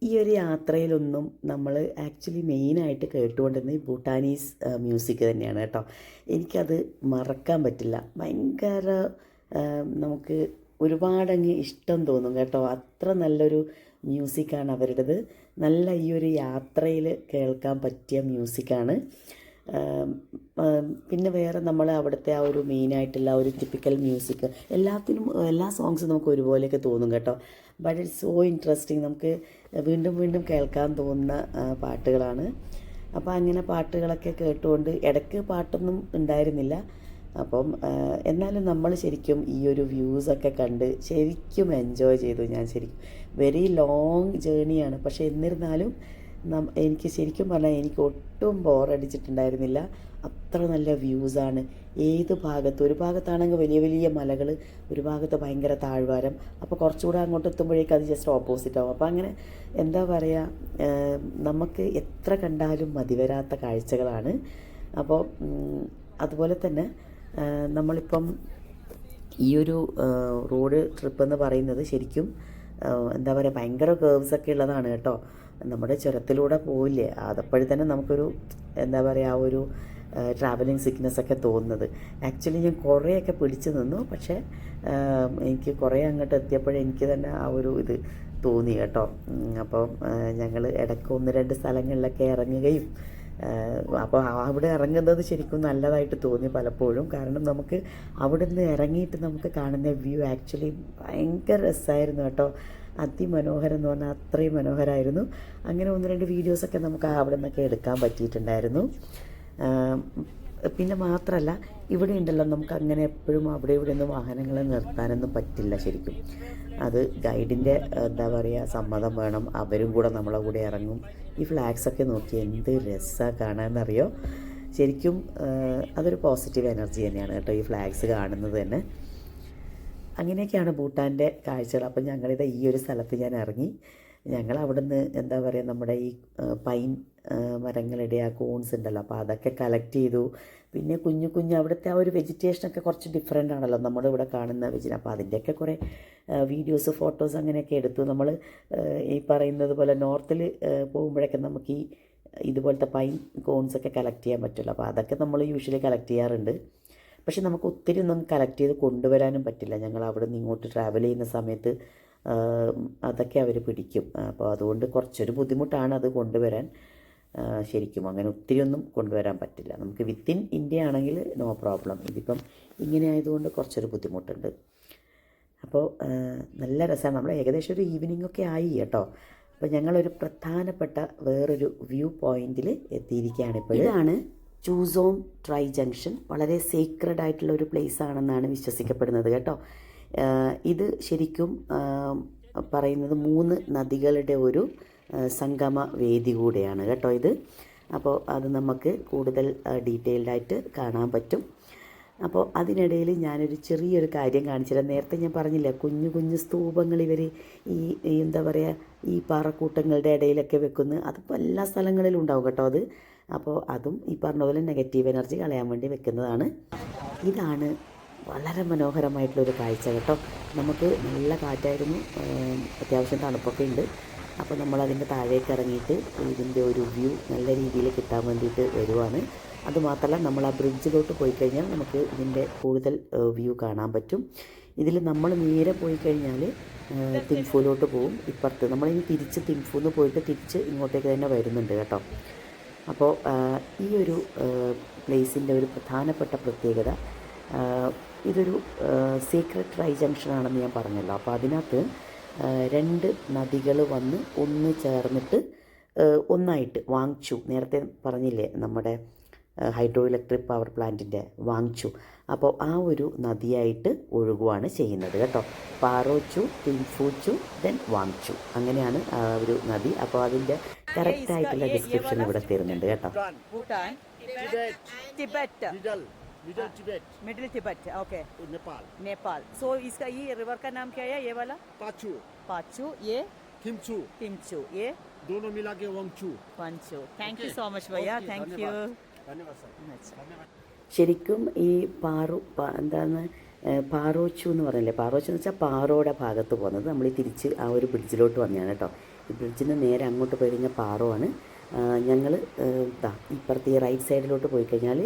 ഈ ഒരു യാത്രയിലൊന്നും നമ്മൾ ആക്ച്വലി മെയിനായിട്ട് കേട്ടുകൊണ്ടിരുന്ന ഈ ഭൂട്ടാനീസ് മ്യൂസിക് തന്നെയാണ് കേട്ടോ. എനിക്കത് മറക്കാൻ പറ്റില്ല. ഭയങ്കര നമുക്ക് ഒരുപാടങ്ങ് ഇഷ്ടം തോന്നും കേട്ടോ. അത്ര നല്ലൊരു മ്യൂസിക്കാണ് അവരുടേത്. നല്ല ഈ ഒരു യാത്രയിൽ കേൾക്കാൻ പറ്റിയ മ്യൂസിക്കാണ്. പിന്നെ വേറെ നമ്മൾ അവിടുത്തെ ആ ഒരു മെയിനായിട്ടുള്ള ഒരു ടിപ്പിക്കൽ മ്യൂസിക് എല്ലാത്തിനും എല്ലാ സോങ്സും നമുക്ക് ഒരുപോലെയൊക്കെ തോന്നും കേട്ടോ. But it's so interesting. നമുക്ക് വീണ്ടും വീണ്ടും കേൾക്കാൻ തോന്നുന്ന പാട്ടുകളാണ്. അപ്പോൾ അങ്ങനെ പാട്ടുകളൊക്കെ കേട്ടുകൊണ്ട് ഇടയ്ക്ക് പാട്ടൊന്നും ഉണ്ടായിരുന്നില്ല. അപ്പം എന്നാലും നമ്മൾ ശരിക്കും ഈ ഒരു വ്യൂസൊക്കെ കണ്ട് ശരിക്കും എൻജോയ് ചെയ്തു. ഞാൻ ശരിക്കും വെരി ലോങ് ജേണിയാണ്, പക്ഷേ എന്നിരുന്നാലും എനിക്ക് ശരിക്കും പറഞ്ഞാൽ എനിക്ക് ഒട്ടും ബോറടിച്ചിട്ടുണ്ടായിരുന്നില്ല. അത്ര നല്ല വ്യൂസാണ്. ഏത് ഭാഗത്ത്, ഒരു ഭാഗത്താണെങ്കിൽ വലിയ വലിയ മലകൾ, ഒരു ഭാഗത്ത് ഭയങ്കര താഴ്വാരം. അപ്പോൾ കുറച്ചുകൂടെ അങ്ങോട്ട് എത്തുമ്പോഴേക്കും അത് ജസ്റ്റ് ഓപ്പോസിറ്റ് ആവും. അപ്പോൾ അങ്ങനെ എന്താ പറയുക, നമുക്ക് എത്ര കണ്ടാലും മതിവരാത്ത കാഴ്ചകളാണ്. അപ്പോൾ അതുപോലെ തന്നെ നമ്മളിപ്പം ഈ ഒരു റോഡ് ട്രിപ്പ് എന്ന് പറയുന്നത് ശരിക്കും എന്താ പറയുക ഭയങ്കര കേർവ്സൊക്കെ ഉള്ളതാണ് കേട്ടോ. നമ്മുടെ ചുരത്തിലൂടെ പോവില്ലേ, അതപ്പോഴും തന്നെ നമുക്കൊരു എന്താ പറയുക ആ ഒരു ട്രാവലിംഗ് സിക്നെസ്സൊക്കെ തോന്നുന്നത്. ആക്ച്വലി ഞാൻ കുറേയൊക്കെ പിടിച്ചു നിന്നു, പക്ഷേ എനിക്ക് കുറേ അങ്ങോട്ട് എത്തിയപ്പോഴേ എനിക്ക് തന്നെ ആ ഒരു ഇത് തോന്നി കേട്ടോ. അപ്പം ഞങ്ങൾ ഇടയ്ക്ക് 1-2 സ്ഥലങ്ങളിലൊക്കെ ഇറങ്ങുകയും അപ്പോൾ അവിടെ ഇറങ്ങുന്നത് ശരിക്കും നല്ലതായിട്ട് തോന്നി പലപ്പോഴും. കാരണം നമുക്ക് അവിടെ നിന്ന് ഇറങ്ങിയിട്ട് നമുക്ക് കാണുന്ന വ്യൂ ആക്ച്വലി ഭയങ്കര രസമായിരുന്നു കേട്ടോ. അതിമനോഹരം എന്ന് പറഞ്ഞാൽ അത്രയും മനോഹരമായിരുന്നു. അങ്ങനെ 1-2 വീഡിയോസൊക്കെ നമുക്ക് അവിടെ നിന്നൊക്കെ എടുക്കാൻ പറ്റിയിട്ടുണ്ടായിരുന്നു. പിന്നെ മാത്രമല്ല ഇവിടെ ഉണ്ടല്ലോ നമുക്ക് അങ്ങനെ എപ്പോഴും അവിടെ ഇവിടെ ഒന്നും വാഹനങ്ങളെ നിർത്താനൊന്നും പറ്റില്ല ശരിക്കും. അത് ഗൈഡിൻ്റെ എന്താ പറയുക സമ്മതം വേണം. അവരും കൂടെ നമ്മളെ കൂടെ ഇറങ്ങും. ഈ ഫ്ലാഗ്സൊക്കെ നോക്കി എന്ത് രസമാണ് കാണാമെന്നറിയോ. ശരിക്കും അതൊരു പോസിറ്റീവ് എനർജി തന്നെയാണ് കേട്ടോ ഈ ഫ്ലാഗ്സ് കാണുന്നത് തന്നെ. അങ്ങനെയൊക്കെയാണ് ഭൂട്ടാൻ്റെ കാഴ്ചകൾ. അപ്പം ഞങ്ങളിത് ഈ ഒരു സ്ഥലത്ത് ഞാൻ ഇറങ്ങി. ഞങ്ങൾ അവിടുന്ന് എന്താ പറയുക നമ്മുടെ ഈ പൈൻ മരങ്ങളുടെ ആ കോൺസ് ഉണ്ടല്ലോ, അപ്പോൾ അതൊക്കെ കളക്ട് ചെയ്തു. പിന്നെ കുഞ്ഞു കുഞ്ഞ് അവിടുത്തെ ആ ഒരു വെജിറ്റേഷനൊക്കെ കുറച്ച് ഡിഫറെൻ്റ് ആണല്ലോ നമ്മുടെ ഇവിടെ കാണുന്ന വെജിറ്റേഷൻ. അപ്പോൾ അതിൻ്റെയൊക്കെ കുറേ വീഡിയോസ് ഫോട്ടോസ് അങ്ങനെയൊക്കെ എടുത്തു. നമ്മൾ ഈ പറയുന്നത് പോലെ നോർത്തിൽ പോകുമ്പോഴൊക്കെ നമുക്ക് ഈ ഇതുപോലത്തെ പൈൻ കോൺസൊക്കെ കളക്ട് ചെയ്യാൻ പറ്റുമല്ലോ. അപ്പോൾ അതൊക്കെ നമ്മൾ യൂഷ്വലി കളക്ട് ചെയ്യാറുണ്ട്. പക്ഷെ നമുക്ക് ഒത്തിരി ഒന്നും കളക്ട് ചെയ്ത് കൊണ്ടുവരാനും പറ്റില്ല. ഞങ്ങൾ അവിടെ നിന്ന് ഇങ്ങോട്ട് ട്രാവൽ ചെയ്യുന്ന സമയത്ത് അതൊക്കെ അവർ പിടിക്കും. അപ്പോൾ അതുകൊണ്ട് കുറച്ചൊരു ബുദ്ധിമുട്ടാണ് അത് കൊണ്ടുവരാൻ. ശരിക്കും അങ്ങനെ ഒത്തിരി ഒന്നും കൊണ്ടുവരാൻ പറ്റില്ല. നമുക്ക് വിത്തിൻ ഇന്ത്യ ആണെങ്കിൽ നോ പ്രോബ്ലം. ഇതിപ്പം ഇങ്ങനെ ആയതുകൊണ്ട് കുറച്ചൊരു ബുദ്ധിമുട്ടുണ്ട്. അപ്പോൾ നല്ല രസമാണ്. നമ്മൾ ഏകദേശം ഒരു ഈവനിങ് ഒക്കെ ആയി കേട്ടോ. അപ്പോൾ ഞങ്ങളൊരു പ്രധാനപ്പെട്ട വേറൊരു വ്യൂ പോയിന്റിൽ എത്തിയിരിക്കുകയാണ് ഇപ്പോൾ. ഇതാണ് ചൂസോം ട്രൈ ജംഗ്ഷൻ. വളരെ സീക്രഡ് ആയിട്ടുള്ള ഒരു പ്ലേസ് ആണെന്നാണ് വിശ്വസിക്കപ്പെടുന്നത് കേട്ടോ. ഇത് ശരിക്കും പറയുന്നത് 3 നദികളുടെ ഒരു സംഗമ വേദി കൂടെയാണ് കേട്ടോ ഇത്. അപ്പോൾ അത് നമുക്ക് കൂടുതൽ ഡീറ്റെയിൽഡായിട്ട് കാണാൻ പറ്റും. അപ്പോൾ അതിനിടയിൽ ഞാനൊരു ചെറിയൊരു കാര്യം കാണിച്ചില്ല. നേരത്തെ ഞാൻ പറഞ്ഞില്ല കുഞ്ഞു കുഞ്ഞു സ്തൂപങ്ങൾ ഇവർ ഈ എന്താ പറയുക ഈ പാറക്കൂട്ടങ്ങളുടെ ഇടയിലൊക്കെ വെക്കുന്നു. അതിപ്പോൾ എല്ലാ സ്ഥലങ്ങളിലും ഉണ്ടാവും കേട്ടോ അത്. അപ്പോൾ അതും ഈ പറഞ്ഞ പോലെ നെഗറ്റീവ് എനർജി കളയാൻ വേണ്ടി വെക്കുന്നതാണ്. ഇതാണ് വളരെ മനോഹരമായിട്ടുള്ളൊരു കാഴ്ച കേട്ടോ. നമുക്ക് നല്ല കാറ്റായിരുന്നു, അത്യാവശ്യം തണുപ്പൊക്കെ ഉണ്ട്. അപ്പോൾ നമ്മളതിൻ്റെ താഴേക്ക് ഇറങ്ങിയിട്ട് ഇതിൻ്റെ ഒരു വ്യൂ നല്ല രീതിയിൽ കിട്ടാൻ വേണ്ടിയിട്ട് വരുവാണ്. അതുമാത്രമല്ല നമ്മൾ ആ ബ്രിഡ്ജിലോട്ട് പോയി കഴിഞ്ഞാൽ നമുക്ക് ഇതിൻ്റെ കൂടുതൽ വ്യൂ കാണാൻ പറ്റും. ഇതിൽ നമ്മൾ നേരെ പോയി കഴിഞ്ഞാൽ തിംഫുവിലോട്ട് പോകും. ഇപ്പുറത്ത് നമ്മളിനി തിരിച്ച് തിംഫുന്ന് പോയിട്ട് തിരിച്ച് ഇങ്ങോട്ടേക്ക് തന്നെ വരുന്നുണ്ട് കേട്ടോ. അപ്പോൾ ഈ ഒരു പ്ലേസിൻ്റെ ഒരു പ്രധാനപ്പെട്ട പ്രത്യേകത, ഇതൊരു സീക്രട്ട് ട്രൈ ജംഗ്ഷൻ ആണെന്ന് ഞാൻ പറഞ്ഞല്ലോ. അപ്പോൾ അതിനകത്ത് 2 നദികൾ വന്ന് ഒന്ന് ചേർന്നിട്ട് ഒന്നായിട്ട് വാങ്ചു, നേരത്തെ പറഞ്ഞില്ലേ നമ്മുടെ ഹൈഡ്രോ ഇലക്ട്രിക് പവർ പ്ലാന്റിൻ്റെ വാങ്ചു, അപ്പോൾ ആ ഒരു നദിയായിട്ട് ഒഴുകുകയാണ് ചെയ്യുന്നത് കേട്ടോ. പാറോച്ചു, തിംഫുച്ചു, ദെൻ വാങ്ചു, അങ്ങനെയാണ് ആ ഒരു നദി. അപ്പോൾ അതിൻ്റെ കറക്റ്റായിട്ടുള്ള ഡിസ്ക്രിപ്ഷൻ ഇവിടെ തരുന്നുണ്ട് കേട്ടോ. Bhutan, Tibet, Middle Tibet, okay. Nepal. So इसका ये रिवर का नाम क्या है ये वाला? पाचू, ये Timchu, ये दोनों मिला के वंगचू. Thank you so much भैया, thank you. ശരിക്കും ഈ എന്താണ് പാറോച്ചു എന്ന് പറഞ്ഞില്ലേ, പാറോച്ചു എന്ന് വെച്ചാൽ പാറോയുടെ ഭാഗത്ത് പോകുന്നത്. നമ്മൾ ഈ തിരിച്ച് ആ ഒരു ബ്രിഡ്ജിലോട്ട് വന്നതാണ് കേട്ടോ. ഈ ബ്രിഡ്ജിൽ നിന്ന് നേരെ അങ്ങോട്ട് പോയി കഴിഞ്ഞാൽ പാറോ ആണ്. ഞങ്ങൾ ഇപ്പുറത്ത് ഈ റൈറ്റ് സൈഡിലോട്ട് പോയി കഴിഞ്ഞാൽ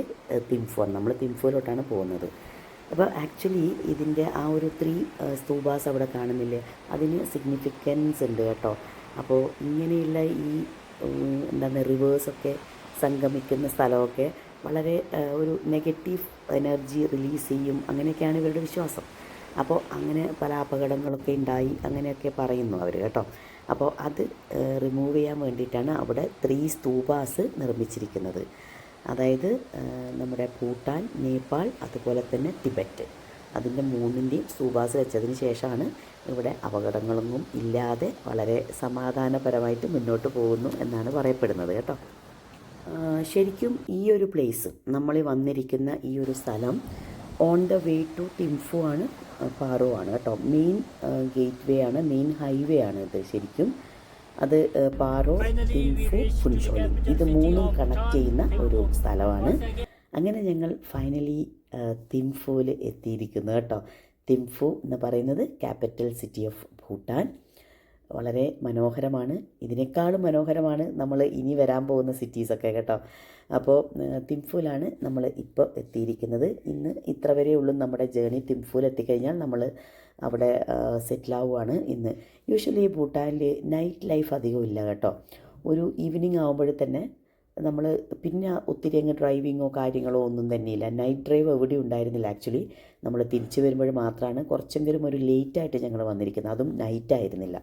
തിംഫു ആണ്. നമ്മൾ തിംഫുവിലോട്ടാണ് പോകുന്നത്. അപ്പോൾ ആക്ച്വലി ഇതിൻ്റെ ആ ഒരു 3 സ്തൂപാസ് അവിടെ കാണുന്നില്ലേ, അതിന് സിഗ്നിഫിക്കൻസ് ഉണ്ട് കേട്ടോ. അപ്പോൾ ഇങ്ങനെയുള്ള ഈ എന്താണ് റിവേഴ്സൊക്കെ സംഗമിക്കുന്ന സ്ഥലമൊക്കെ വളരെ ഒരു നെഗറ്റീവ് എനർജി റിലീസ് ചെയ്യും, അങ്ങനെയൊക്കെയാണ് ഇവരുടെ വിശ്വാസം. അപ്പോൾ അങ്ങനെ പല അപകടങ്ങളൊക്കെ ഉണ്ടായി അങ്ങനെയൊക്കെ പറയുന്നു അവർ കേട്ടോ. അപ്പോൾ അത് റിമൂവ് ചെയ്യാൻ വേണ്ടിയിട്ടാണ് അവിടെ 3 സ്തൂപാസ് നിർമ്മിച്ചിരിക്കുന്നത്. അതായത് നമ്മുടെ ഭൂട്ടാൻ, നേപ്പാൾ, അതുപോലെ തന്നെ ടിബറ്റ്, അതിൻ്റെ 3ൻ്റെയും സ്തൂപാസ് വെച്ചതിന് ശേഷമാണ് ഇവിടെ അപകടങ്ങളൊന്നും ഇല്ലാതെ വളരെ സമാധാനപരമായിട്ട് മുന്നോട്ട് പോകുന്നു എന്നാണ് പറയപ്പെടുന്നത് കേട്ടോ. ശരിക്കും ഈ ഒരു പ്ലേസ്, നമ്മൾ വന്നിരിക്കുന്ന ഈ ഒരു സ്ഥലം on the way to Thimphu ആണ്, പാറോ ആണ് കേട്ടോ. മെയിൻ ഗേറ്റ് വേ ആണ്, മെയിൻ ഹൈവേ ആണ് ഇത് ശരിക്കും. അത് പാറോ, തിംഫു, ഫുൻചോലി, ഇത് 3ഉം കണക്ട് ചെയ്യുന്ന ഒരു സ്ഥലമാണ്. അങ്ങനെ ഞങ്ങൾ ഫൈനലി തിംഫുവിൽ എത്തിയിരിക്കുന്നു കേട്ടോ. തിംഫു എന്ന് പറയുന്നത് ക്യാപിറ്റൽ സിറ്റി ഓഫ് ഭൂട്ടാൻ. വളരെ മനോഹരമാണ്. ഇതിനേക്കാളും മനോഹരമാണ് നമ്മൾ ഇനി വരാൻ പോകുന്ന സിറ്റീസൊക്കെ കേട്ടോ. അപ്പോൾ തിംഫുവിലാണ് നമ്മൾ ഇപ്പോൾ എത്തിയിരിക്കുന്നത്. ഇന്ന് ഇത്ര വരെ ഉള്ളൂ നമ്മുടെ ജേണി. തിംഫുവിൽ എത്തിക്കഴിഞ്ഞാൽ നമ്മൾ അവിടെ സെറ്റിലാവുകയാണ് ഇന്ന്. യൂഷ്വലി ഭൂട്ടാനിൽ നൈറ്റ് ലൈഫ് അധികം ഇല്ല കേട്ടോ. ഒരു ഈവനിങ് ആകുമ്പോൾ തന്നെ നമ്മൾ പിന്നെ ഒത്തിരി അങ്ങ് ഡ്രൈവിങ്ങോ കാര്യങ്ങളോ ഒന്നും തന്നെയില്ല. നൈറ്റ് ഡ്രൈവ് എവിടെ ഉണ്ടായിരുന്നില്ല ആക്ച്വലി. നമ്മൾ തിരിച്ചു വരുമ്പോൾ മാത്രമാണ് കുറച്ചെങ്കിലും ഒരു ലേറ്റായിട്ട് ഞങ്ങൾ വന്നിരിക്കുന്നത്, അതും നൈറ്റ് ആയിരുന്നില്ല.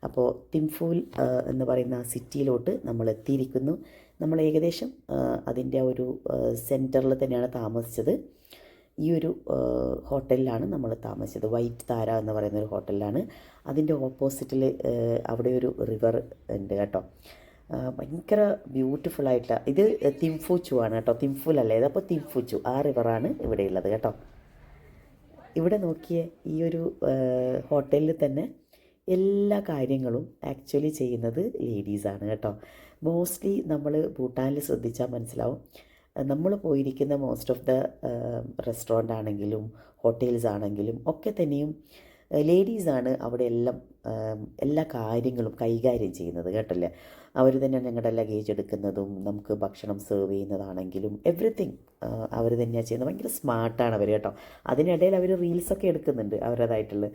അപ്പോൾ തിംഫുൽ എന്ന് പറയുന്ന സിറ്റിയിലോട്ട് നമ്മൾ എത്തിയിരിക്കുന്നു. നമ്മൾ ഏകദേശം അതിൻ്റെ ഒരു സെൻറ്ററിൽ തന്നെയാണ് താമസിച്ചത്. ഈ ഒരു ഹോട്ടലിലാണ് നമ്മൾ താമസിച്ചത്. വൈറ്റ് താര എന്ന് പറയുന്ന ഒരു ഹോട്ടലിലാണ്. അതിൻ്റെ ഓപ്പോസിറ്റിൽ അവിടെ ഒരു റിവർ ഉണ്ട് കേട്ടോ. ഭയങ്കര ബ്യൂട്ടിഫുള്ളായിട്ട്, ഇത് തിംഫുച്ചു ആണ് കേട്ടോ, തിംഫുലല്ലേ ഇത്. അപ്പോൾ തിംഫുച്ചു ആ റിവറാണ് ഇവിടെയുള്ളത് കേട്ടോ. ഇവിടെ നോക്കിയേ, ഈ ഒരു ഹോട്ടലിൽ തന്നെ എല്ലാ കാര്യങ്ങളും ആക്ച്വലി ചെയ്യുന്നത് ലേഡീസാണ് കേട്ടോ. മോസ്റ്റ്ലി നമ്മൾ ഭൂട്ടാനിൽ ശ്രദ്ധിച്ചാൽ മനസ്സിലാവും, നമ്മൾ പോയിരിക്കുന്ന മോസ്റ്റ് ഓഫ് ദ റെസ്റ്റോറൻ്റ് ആണെങ്കിലും ഹോട്ടൽസ് ആണെങ്കിലും ഒക്കെ തന്നെയും ലേഡീസാണ് അവിടെ എല്ലാ കാര്യങ്ങളും കൈകാര്യം ചെയ്യുന്നത് കേട്ടല്ലേ. അവർ തന്നെയാണ് ഞങ്ങളുടെ ലഗേജ് എടുക്കുന്നതും നമുക്ക് ഭക്ഷണം സെർവ് ചെയ്യുന്നതാണെങ്കിലും എവറിത്തിങ് അവർ തന്നെയാണ് ചെയ്യുന്നത്. ഭയങ്കര സ്മാർട്ടാണ് അവർ കേട്ടോ. അതിനിടയിൽ അവർ റീൽസൊക്കെ എടുക്കുന്നുണ്ട് അവരുടേതായിട്ടുള്ള.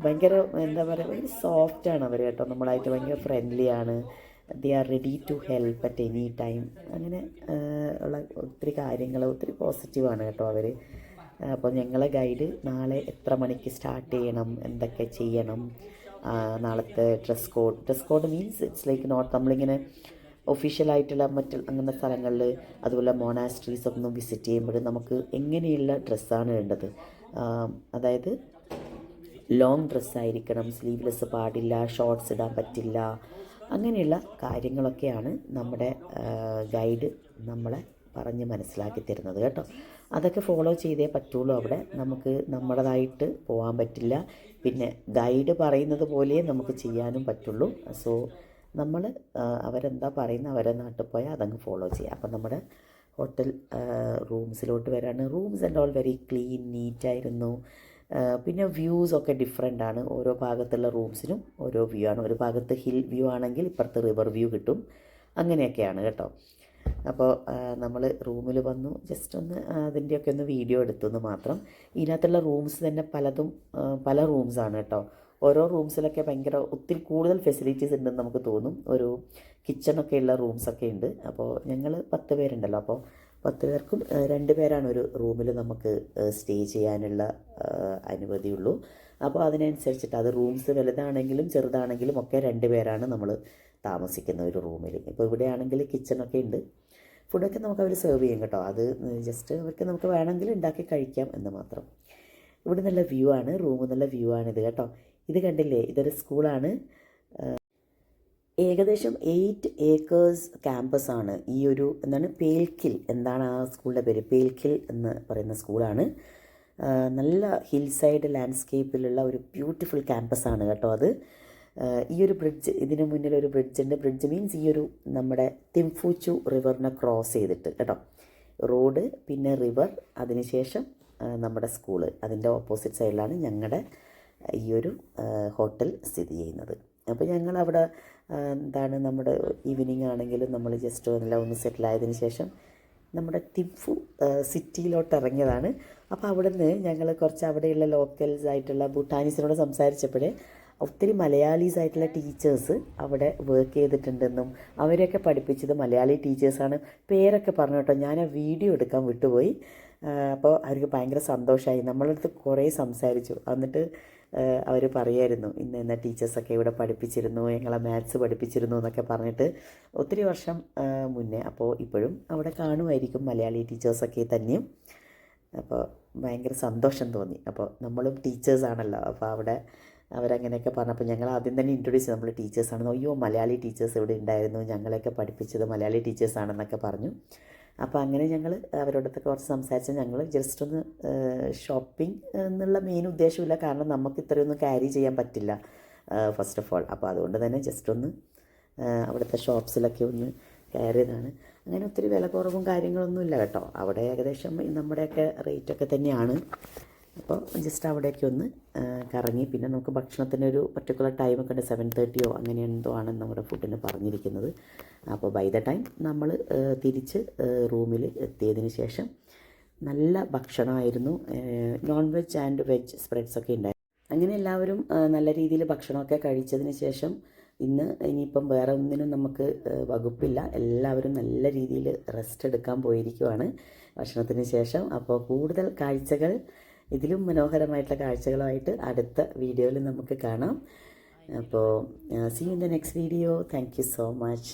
ഭയങ്കര എന്താ പറയുക, ഭയങ്കര സോഫ്റ്റാണ് അവർ കേട്ടോ. നമ്മളായിട്ട് ഭയങ്കര ഫ്രണ്ട്ലിയാണ്. They are ready to help at any time. അങ്ങനെ ഉള്ള ഒത്തിരി കാര്യങ്ങൾ, ഒത്തിരി പോസിറ്റീവാണ് കേട്ടോ അവർ. അപ്പോൾ ഞങ്ങളെ ഗൈഡ് നാളെ എത്ര മണിക്ക് സ്റ്റാർട്ട് ചെയ്യണം, എന്തൊക്കെ ചെയ്യണം, നാളത്തെ dress code means it's like not നമ്മളിങ്ങനെ ഒഫീഷ്യലായിട്ടുള്ള അങ്ങനെ സ്ഥലങ്ങളിൽ അതുപോലെ മോണാസ്ട്രീസ് ഒന്നും വിസിറ്റ് ചെയ്യുമ്പോൾ നമുക്ക് എങ്ങനെയുള്ള ഡ്രസ്സാണ് വേണ്ടത്. അതായത് ലോങ് ഡ്രസ്സായിരിക്കണം, സ്ലീവ്ലെസ് പാടില്ല, ഷോർട്ട്സ് ഇടാൻ പറ്റില്ല, അങ്ങനെയുള്ള കാര്യങ്ങളൊക്കെയാണ് നമ്മുടെ ഗൈഡ് നമ്മളെ പറഞ്ഞ് മനസ്സിലാക്കി തരുന്നത് കേട്ടോ. അതൊക്കെ ഫോളോ ചെയ്തേ പറ്റുള്ളൂ. അവിടെ നമുക്ക് നമ്മുടേതായിട്ട് പോകാൻ പറ്റില്ല. പിന്നെ ഗൈഡ് പറയുന്നത് പോലെ നമുക്ക് ചെയ്യാനും പറ്റുള്ളൂ. സോ നമ്മൾ അവരെന്താ പറയുന്നത് അവരെ നാട്ടിൽ പോയാൽ അതങ്ങ് ഫോളോ ചെയ്യാം. അപ്പം നമ്മുടെ ഹോട്ടൽ റൂംസിലോട്ട് വരാണ്. Rooms and all very clean, നീറ്റായിരുന്നു. പിന്നെ വ്യൂസൊക്കെ ഡിഫറെൻ്റ് ആണ്. ഓരോ ഭാഗത്തുള്ള റൂംസിനും ഓരോ വ്യൂ ആണ്. ഒരു ഭാഗത്ത് ഹിൽ വ്യൂ ആണെങ്കിൽ ഇപ്പുറത്ത് റിവർ വ്യൂ കിട്ടും. അങ്ങനെയൊക്കെയാണ് കേട്ടോ. അപ്പോൾ നമ്മൾ റൂമിൽ വന്നു, ജസ്റ്റ് ഒന്ന് അതിൻ്റെയൊക്കെ ഒന്ന് വീഡിയോ എടുത്തു എന്ന് മാത്രം. ഇതിനകത്തുള്ള റൂംസ് തന്നെ പലതും പല റൂംസാണ് കേട്ടോ. ഓരോ റൂംസിലൊക്കെ ഭയങ്കര ഒത്തിരി കൂടുതൽ ഫെസിലിറ്റീസ് ഉണ്ടെന്ന് നമുക്ക് തോന്നും. ഒരു കിച്ചണൊക്കെ ഉള്ള റൂംസൊക്കെ ഉണ്ട്. അപ്പോൾ ഞങ്ങൾ 10 പേരുണ്ടല്ലോ, അപ്പോൾ 10 പേർക്കും 2 പേരാണ് ഒരു റൂമിൽ നമുക്ക് സ്റ്റേ ചെയ്യാനുള്ള അനുമതിയുള്ളൂ. അപ്പോൾ അതിനനുസരിച്ചിട്ട് അത് റൂംസ് വലുതാണെങ്കിലും ചെറുതാണെങ്കിലും ഒക്കെ 2 പേരാണ് നമ്മൾ താമസിക്കുന്ന ഒരു റൂമിൽ. ഇപ്പോൾ ഇവിടെ ആണെങ്കിൽ കിച്ചണൊക്കെ ഉണ്ട്, ഫുഡൊക്കെ നമുക്ക് അവർ സെർവ് ചെയ്യും കേട്ടോ. അത് ജസ്റ്റ് അവർക്ക് നമുക്ക് വേണമെങ്കിൽ ഉണ്ടാക്കി കഴിക്കാം എന്ന് മാത്രം. ഇവിടെ നല്ല വ്യൂ ആണ്, റൂം നല്ല വ്യൂ ആണിത് കേട്ടോ. ഇത് കണ്ടില്ലേ, ഇതൊരു സ്കൂളാണ്. ഏകദേശം 8 ഏക്കേഴ്സ് ക്യാമ്പസാണ് ഈ ഒരു എന്താണ് പേൽക്കിൽ, എന്താണ് ആ സ്കൂളിൻ്റെ പേര്, പേൽക്കിൽ എന്ന് പറയുന്ന സ്കൂളാണ്. നല്ല ഹിൽ സൈഡ് ലാൻഡ്സ്കേപ്പിലുള്ള ഒരു ബ്യൂട്ടിഫുൾ ക്യാമ്പസാണ് കേട്ടോ അത്. ഈ ഒരു ബ്രിഡ്ജ്, ഇതിന് മുന്നിൽ ഒരു ബ്രിഡ്ജുണ്ട്. ബ്രിഡ്ജ് മീൻസ് ഈ ഒരു നമ്മുടെ തിംഫുച്ചു റിവറിനെ ക്രോസ് ചെയ്തിട്ട് കേട്ടോ. റോഡ്, പിന്നെ റിവർ, അതിനുശേഷം നമ്മുടെ സ്കൂള്, അതിൻ്റെ ഓപ്പോസിറ്റ് സൈഡിലാണ് ഞങ്ങളുടെ ഈ ഒരു ഹോട്ടൽ സ്ഥിതി ചെയ്യുന്നത്. അപ്പോൾ ഞങ്ങളവിടെ എന്താണ് നമ്മുടെ ഈവനിങ് ആണെങ്കിലും നമ്മൾ ജസ്റ്റ് എല്ലാം ഒന്ന് സെറ്റിലായതിനു ശേഷം നമ്മുടെ തിംഫു സിറ്റിയിലോട്ട് ഇറങ്ങിയതാണ്. അപ്പോൾ അവിടെ നിന്ന് ഞങ്ങൾ കുറച്ച് അവിടെയുള്ള ലോക്കൽസ് ആയിട്ടുള്ള ഭൂട്ടാനീസിനോട് സംസാരിച്ചപ്പോഴേ ഒത്തിരി മലയാളീസ് ആയിട്ടുള്ള ടീച്ചേഴ്സ് അവിടെ വർക്ക് ചെയ്തിട്ടുണ്ടെന്നും അവരെയൊക്കെ പഠിപ്പിച്ചത് മലയാളി ടീച്ചേഴ്സാണ്. പേരൊക്കെ പറഞ്ഞു കേട്ടോ, ഞാൻ ആ വീഡിയോ എടുക്കാൻ വിട്ടുപോയി. അപ്പോൾ അവർക്ക് ഭയങ്കര സന്തോഷമായി. നമ്മളടുത്ത് കുറേ സംസാരിച്ചു. എന്നിട്ട് അവർ പറയായിരുന്നു ഇന്ന ടീച്ചേഴ്സൊക്കെ ഇവിടെ പഠിപ്പിച്ചിരുന്നു, ഞങ്ങളെ മാത്സ് പഠിപ്പിച്ചിരുന്നു എന്നൊക്കെ പറഞ്ഞിട്ട് ഒത്തിരി വർഷം മുന്നേ. അപ്പോൾ ഇപ്പോഴും അവിടെ കാണുമായിരിക്കും മലയാളി ടീച്ചേഴ്സൊക്കെ തന്നെയും. അപ്പോൾ ഭയങ്കര സന്തോഷം തോന്നി. അപ്പോൾ നമ്മളും ടീച്ചേഴ്സാണല്ലോ, അപ്പോൾ അവിടെ അവരങ്ങനെയൊക്കെ പറഞ്ഞപ്പോൾ ഞങ്ങൾ ആദ്യം തന്നെ ഇൻട്രൊഡ്യൂസ് ചെയ്തു, നമ്മൾ ടീച്ചേഴ്സാണെന്ന്. അയ്യോ, മലയാളി ടീച്ചേഴ്സ് ഇവിടെ ഉണ്ടായിരുന്നു, ഞങ്ങളെയൊക്കെ പഠിപ്പിച്ചത് മലയാളി ടീച്ചേഴ്സാണെന്നൊക്കെ പറഞ്ഞു. അപ്പോൾ അങ്ങനെ ഞങ്ങൾ അവരോടൊക്കെ കുറച്ച് സംസാരിച്ച് ഞങ്ങൾ ജസ്റ്റ് ഒന്ന് ഷോപ്പിംഗ് എന്നുള്ള മെയിൻ ഉദ്ദേശമില്ല, കാരണം നമുക്ക് ഇത്രയൊന്നും ക്യാരി ചെയ്യാൻ പറ്റില്ല ഫസ്റ്റ് ഓഫ് ഓൾ. അപ്പോൾ അതുകൊണ്ട് തന്നെ ജസ്റ്റ് ഒന്ന് അവിടുത്തെ ഷോപ്സിലൊക്കെ ഒന്ന് കയറിയതാണ്. അങ്ങനെ ഒത്തിരി വില കുറവും കാര്യങ്ങളൊന്നും ഇല്ല കേട്ടോ. അവിടെ ഏകദേശം നമ്മുടെയൊക്കെ റേറ്റൊക്കെ തന്നെയാണ്. അപ്പോൾ ജസ്റ്റ് അവിടെയൊക്കെ ഒന്ന് കറങ്ങി. പിന്നെ നമുക്ക് ഭക്ഷണത്തിനൊരു പർട്ടിക്കുലർ ടൈമൊക്കെ ഉണ്ട്, 7:30 അങ്ങനെ എന്തോ ആണ് നമ്മുടെ ഫുഡിന് പറഞ്ഞിരിക്കുന്നത്. അപ്പോൾ ബൈ ദ ടൈം നമ്മൾ തിരിച്ച് റൂമിൽ എത്തിയതിന് ശേഷം നല്ല ഭക്ഷണമായിരുന്നു. നോൺ വെജ് ആൻഡ് വെജ് സ്പ്രെഡ്സൊക്കെ ഉണ്ടായിരുന്നു. അങ്ങനെ എല്ലാവരും നല്ല രീതിയിൽ ഭക്ഷണമൊക്കെ കഴിച്ചതിന് ശേഷം ഇനിയിപ്പം വേറെ ഒന്നിനും നമുക്ക് വകുപ്പില്ല, എല്ലാവരും നല്ല രീതിയിൽ റെസ്റ്റ് എടുക്കാൻ പോയിരിക്കുവാണ് ഭക്ഷണത്തിന് ശേഷം. അപ്പോൾ കൂടുതൽ കാഴ്ചകൾ, ഇതിലും മനോഹരമായിട്ടുള്ള കാഴ്ചകളുമായിട്ട് അടുത്ത വീഡിയോയിൽ നമുക്ക് കാണാം. അപ്പോൾ see you in the next video. Thank you so much.